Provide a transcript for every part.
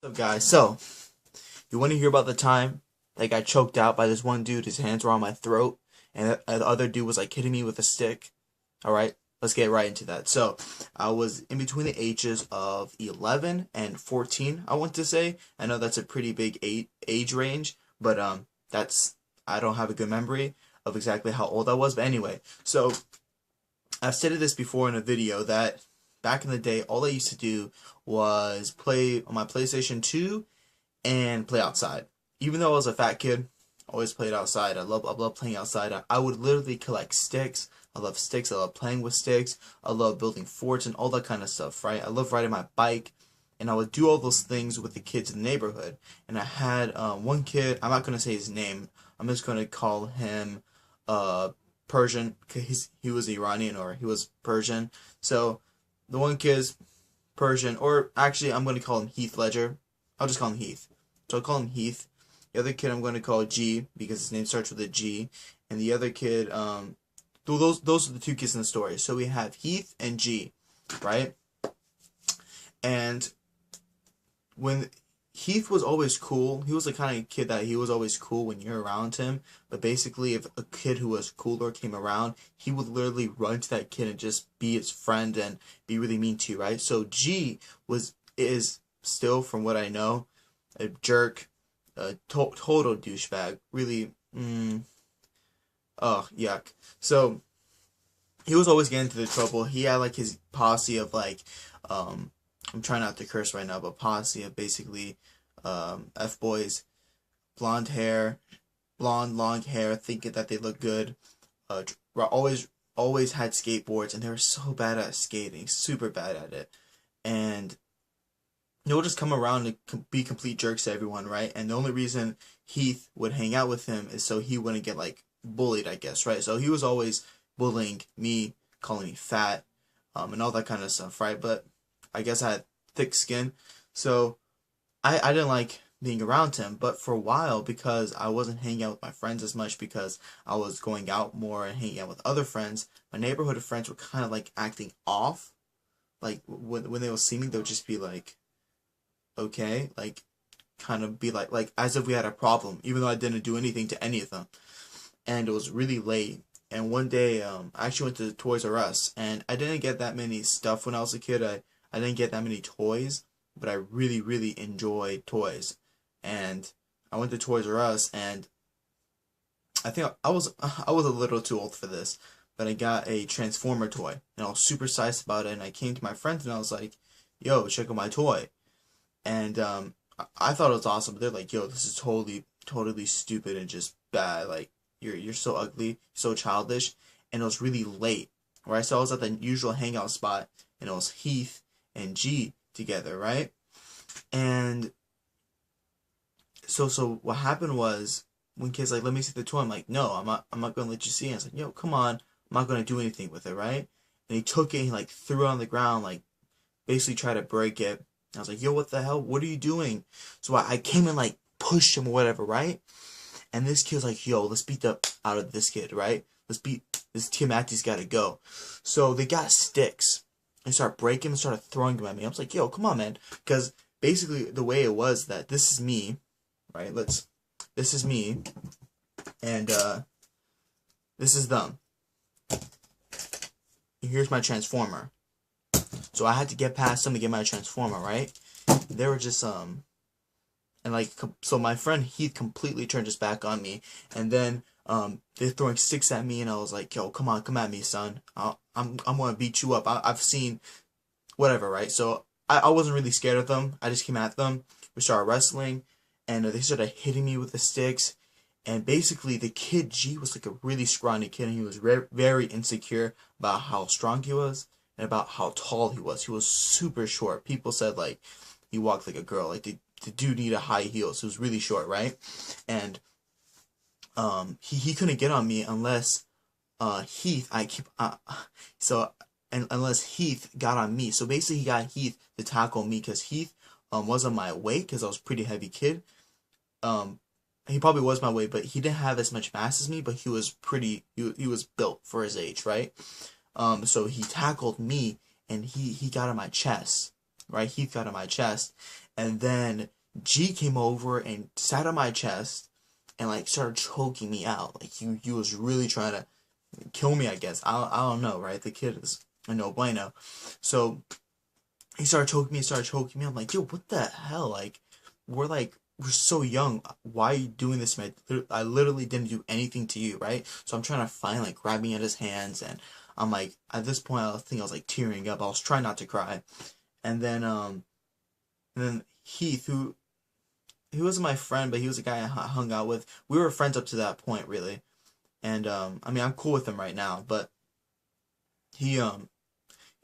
What's up, guys? So, you want to hear about the time I got choked out by this one dude? His hands were on my throat, and the other dude was like hitting me with a stick. Alright, let's get right into that. So, I was in between the ages of 11 and 14, I want to say. I know that's a pretty big age range, but I don't have a good memory of exactly how old I was. But anyway, so I've stated this before in a video that back in the day, all I used to do was play on my PlayStation 2 and play outside. Even though I was a fat kid, I always played outside. I love playing outside. I would literally collect sticks. I love sticks. I love playing with sticks. I love building forts and all that kind of stuff, right? I love riding my bike, and I would do all those things with the kids in the neighborhood. And I had one kid. I'm not gonna say his name. I'm just gonna call him Persian, because he was Iranian, or he was Persian. So the one kid's Persian, or actually I'm going to call him Heath Ledger. I'll just call him Heath. So I'll call him Heath. The other kid I'm going to call G, because his name starts with a G. And the other kid, those are the two kids in the story. So we have Heath and G, right? And when Heath was always cool. He was the kind of kid that he was always cool when you're around him. But basically, if a kid who was cooler came around, he would literally run to that kid and just be his friend and be really mean to you, right? So G is still, from what I know, a jerk, a total douchebag. Really, oh, yuck. So he was always getting into the trouble. He had like his posse of like, I'm trying not to curse right now, but posse of basically F-boys, blonde hair, long hair, thinking that they look good. Always had skateboards, and they were so bad at skating, super bad at it. And they'll just come around and be complete jerks to everyone, right? And the only reason Heath would hang out with him is so he wouldn't get like bullied, I guess, right? So he was always bullying me, calling me fat, and all that kind of stuff, right? But I guess I had thick skin, so I didn't like being around him. But for a while, because I wasn't hanging out with my friends as much, because I was going out more and hanging out with other friends, my neighborhood of friends were kind of like acting off. Like when they would see me, they would just be like, okay, like kind of be like as if we had a problem, even though I didn't do anything to any of them. And it was really late. And one day, I actually went to Toys R Us, and I didn't get that many stuff when I was a kid. I didn't get that many toys, but I really enjoyed toys. And I went to Toys R Us, and I think I was a little too old for this, but I got a Transformer toy, and I was super psyched about it. And I came to my friends, and I was like, "Yo, check out my toy!" And I thought it was awesome. But they're like, "Yo, this is totally stupid and just bad. Like, you're so ugly, so childish." And it was really late, right? So I was at the usual hangout spot, and it was Heath and G together, right? And so what happened was, when kids like, "Let me see the toy," I'm like, "No, I'm not gonna let you see it." I was like, "Yo, come on, I'm not gonna do anything with it, right?" And he took it and he like threw it on the ground, like basically tried to break it. I was like, "Yo, what the hell? What are you doing?" So I came and like pushed him or whatever, right? And this kid's like, "Yo, let's beat the out of this kid, right? Let's beat this Tim Matthews, gotta go." So they got sticks and started breaking and started throwing them at me. I was like, "Yo, come on, man." Because basically the way it was that this is me, right? This is me, and this is them. And here's my Transformer. So I had to get past them to get my Transformer, right? They were just and like, so my friend Heath completely turned his back on me, and then they're throwing sticks at me, and I was like, "Yo, come on, come at me, son. I'm gonna beat you up." I've seen whatever, right? So I wasn't really scared of them. I just came at them. We started wrestling, and they started hitting me with the sticks. And basically, the kid G was like a really scrawny kid, and he was very insecure about how strong he was and about how tall he was. He was super short. People said like he walked like a girl. Like the dude needed high heels. He was really short, right? And he couldn't get on me unless Heath unless Heath got on me. So basically, he got Heath to tackle me, because Heath wasn't my weight, because I was a pretty heavy kid. He probably was my weight, but he didn't have as much mass as me. But he was he was built for his age, right? So he tackled me, and he got on my chest. right? Heath got on my chest, and then G came over and sat on my chest and like started choking me out. Like he was really trying to kill me, I guess. I don't know, right? The kid is a no bueno. So he started choking me. I'm like, yo, what the hell? We're so young. Why are you doing this, man? I literally didn't do anything to you, right? So I'm trying to find like grabbing at his hands, and I'm like, at this point, I think I was like tearing up. I was trying not to cry, and then Heath, who he wasn't my friend, but he was a guy I hung out with. We were friends up to that point, really, and I mean, I'm cool with him right now, but he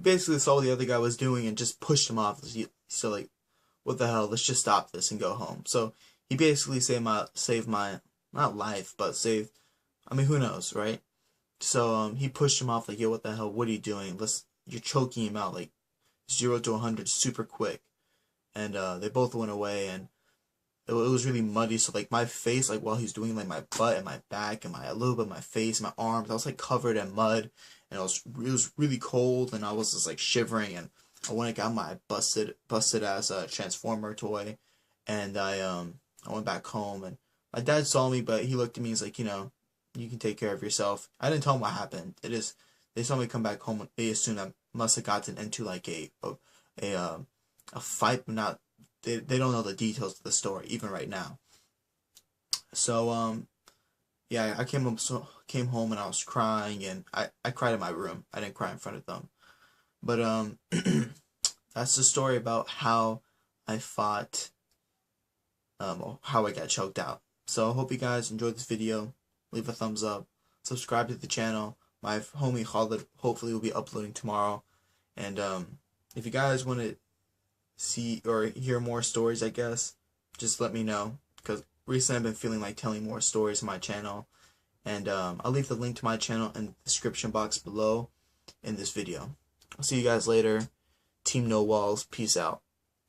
basically saw what the other guy was doing and just pushed him off. So like, what the hell? Let's just stop this and go home. So he basically saved my not life, but saved. I mean, who knows, right? So he pushed him off like, yo, what the hell? What are you doing? You're choking him out like 0 to 100 super quick. And they both went away, and it was really muddy. So like my face, like while he's doing like my butt and my back and a little bit of my face, my arms, I was like covered in mud, and it was really cold, and I was just like shivering. And I went and got my busted ass Transformer toy, and I went back home, and my dad saw me, but he looked at me. He's like, you can take care of yourself. I didn't tell him what happened. They saw me come back home. They assumed I must have gotten into like a fight, but not. They don't know the details of the story even right now. So yeah, I came home and I was crying, and I cried in my room. I didn't cry in front of them. But that's the story about how I fought, how I got choked out. So I hope you guys enjoyed this video. Leave a thumbs up, subscribe to the channel. My homie Khalid hopefully will be uploading tomorrow. And if you guys want to see or hear more stories, I guess, just let me know, because recently I've been feeling like telling more stories on my channel. And I'll leave the link to my channel in the description box below in this video. I'll see you guys later. Team No Walls, peace out.